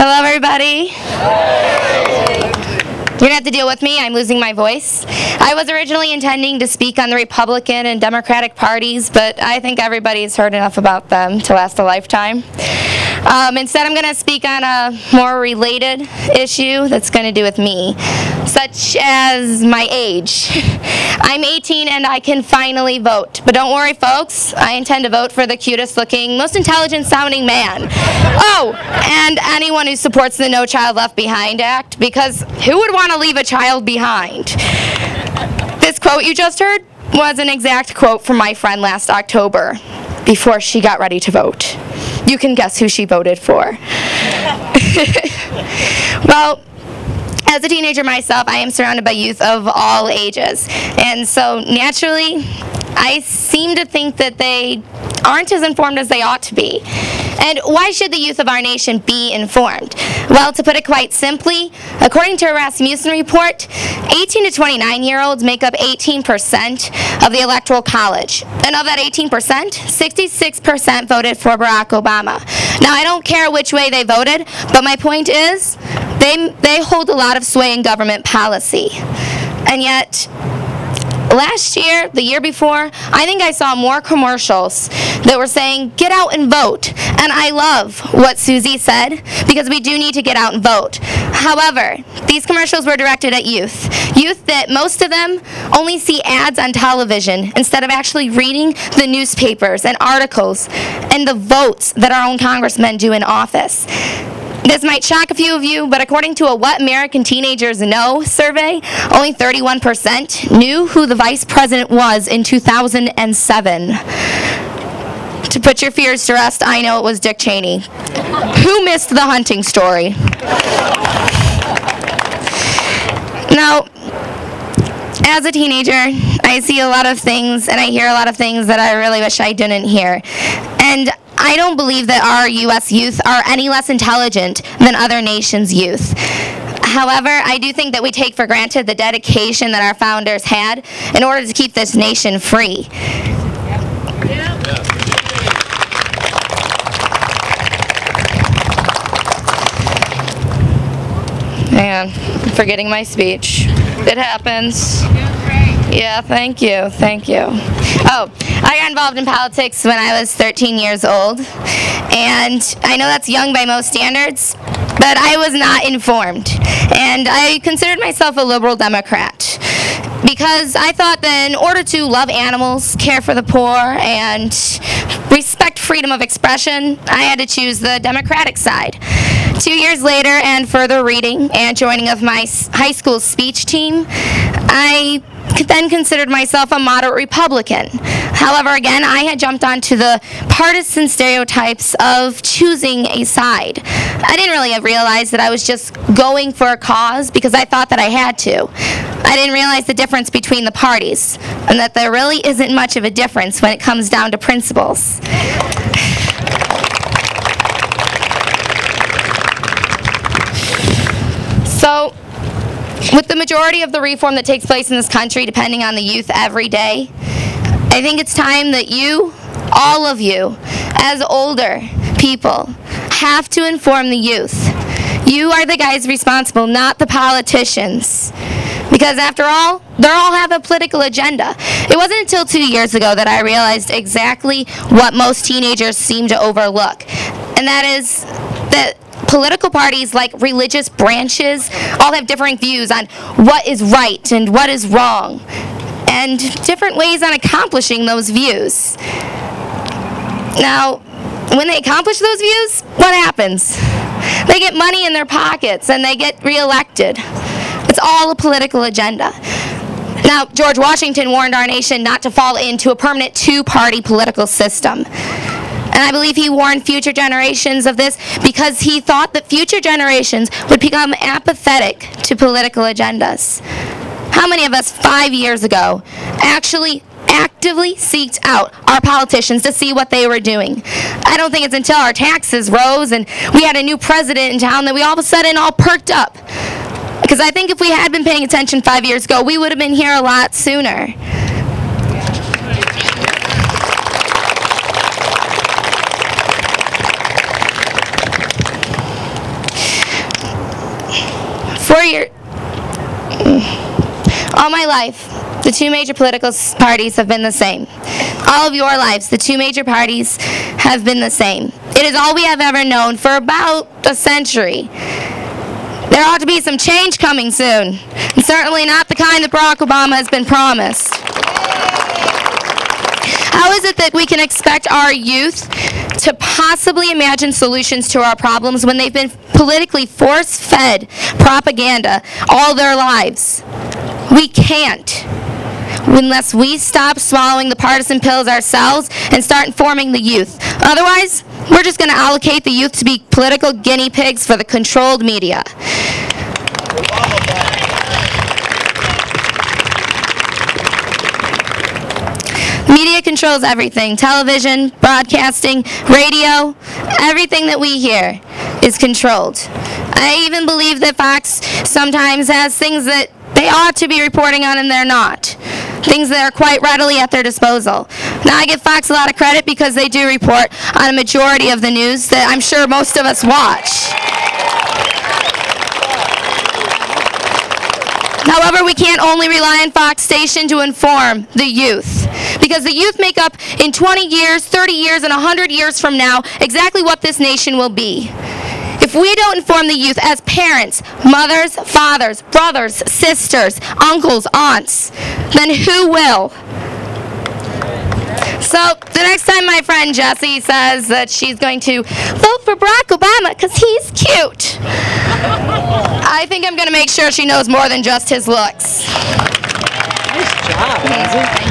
Hello, everybody. You're going to have to deal with me. I'm losing my voice. I was originally intending to speak on the Republican and Democratic parties, but I think everybody's heard enough about them to last a lifetime. Instead, I'm going to speak on a more related issue that's going to do with me, such as my age. I'm 18 and I can finally vote. But don't worry, folks. I intend to vote for the cutest looking, most intelligent sounding man. Oh, and anyone who supports the No Child Left Behind Act, because who would want to leave a child behind? This quote you just heard was an exact quote from my friend last October, before she got ready to vote. You can guess who she voted for. Well, as a teenager myself, I am surrounded by youth of all ages. And so naturally, I seem to think that they aren't as informed as they ought to be. And why should the youth of our nation be informed? Well, to put it quite simply, according to a Rasmussen report, 18 to 29-year-olds make up 18% of the Electoral College. And of that 18%, 66% voted for Barack Obama. Now, I don't care which way they voted, but my point is, they hold a lot of sway in government policy. And yet, last year, the year before, I think I saw more commercials that were saying, get out and vote. And I love what Susie said, because we do need to get out and vote. However, these commercials were directed at youth. Youth that most of them only see ads on television instead of actually reading the newspapers and articles and the votes that our own congressmen do in office. This might shock a few of you, but according to a What American Teenagers Know survey, only 31% knew who the vice president was in 2007. To put your fears to rest, I know it was Dick Cheney. Who missed the hunting story? Now, as a teenager, I see a lot of things and I hear a lot of things that I really wish I didn't hear. And I don't believe that our U.S. youth are any less intelligent than other nations' youth. However, I do think that we take for granted the dedication that our founders had in order to keep this nation free. Man, I'm forgetting my speech. It happens. Yeah, thank you, thank you. Oh, I got involved in politics when I was 13 years old, and I know that's young by most standards, but I was not informed, and I considered myself a liberal Democrat, because I thought that in order to love animals, care for the poor, and respect freedom of expression, I had to choose the Democratic side. 2 years later, and further reading and joining of my high school speech team, I then considered myself a moderate Republican. However, again, I had jumped onto the partisan stereotypes of choosing a side. I didn't really realize that I was just going for a cause because I thought that I had to. I didn't realize the difference between the parties, and that there really isn't much of a difference when it comes down to principles. So, with the majority of the reform that takes place in this country depending on the youth every day, I think it's time that you, all of you, as older people, have to inform the youth. You are the guys responsible, not the politicians. Because after all, they all have a political agenda. It wasn't until 2 years ago that I realized exactly what most teenagers seem to overlook. And that is that political parties, like religious branches, all have different views on what is right and what is wrong, and different ways on accomplishing those views. Now, when they accomplish those views, what happens? They get money in their pockets and they get reelected. It's all a political agenda. Now, George Washington warned our nation not to fall into a permanent two-party political system. And I believe he warned future generations of this because he thought that future generations would become apathetic to political agendas. How many of us 5 years ago actually actively seeked out our politicians to see what they were doing? I don't think it's until our taxes rose and we had a new president in town that we all of a sudden all perked up. Because I think if we had been paying attention 5 years ago, we would have been here a lot sooner. All my life, the two major political parties have been the same. All of your lives, the two major parties have been the same. It is all we have ever known for about a century. There ought to be some change coming soon, and certainly not the kind that Barack Obama has been promised. How is it that we can expect our youth to possibly imagine solutions to our problems when they've been politically force-fed propaganda all their lives? We can't, unless we stop swallowing the partisan pills ourselves and start informing the youth. Otherwise, we're just going to allocate the youth to be political guinea pigs for the controlled media. Media controls everything. Television, broadcasting, radio, everything that we hear is controlled. I even believe that Fox sometimes has things that they ought to be reporting on and they're not. Things that are quite readily at their disposal. Now, I give Fox a lot of credit because they do report on a majority of the news that I'm sure most of us watch. However, we can't only rely on Fox Station to inform the youth, because the youth make up in 20 years, 30 years, and 100 years from now exactly what this nation will be. If we don't inform the youth as parents, mothers, fathers, brothers, sisters, uncles, aunts, then who will? So the next time my friend Jessie says that she's going to vote for Barack Obama because he's cute, I think I'm going to make sure she knows more than just his looks. Nice job, Lindsay.